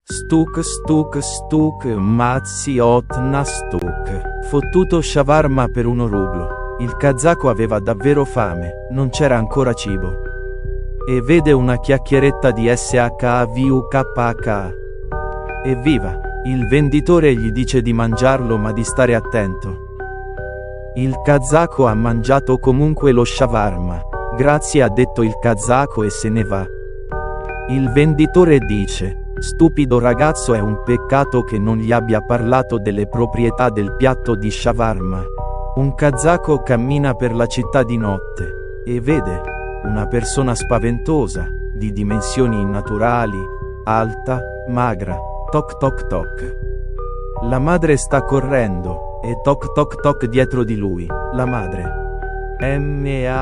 Stuk stuk stuk, mazzi otna stuk. Fottuto shawarma per 1 rublo. Il kazako aveva davvero fame, non c'era ancora cibo. E vede una chiacchieretta di SHAVUKK. Evviva! Il venditore gli dice di mangiarlo ma di stare attento. Il kazako ha mangiato comunque lo shawarma. Grazie, ha detto il kazako e se ne va. Il venditore dice: stupido ragazzo, è un peccato che non gli abbia parlato delle proprietà del piatto di shawarma. Un kazako cammina per la città di notte e vede una persona spaventosa, di dimensioni innaturali, alta, magra. Toc toc toc. La madre sta correndo e toc toc toc dietro di lui. La madre. M.A.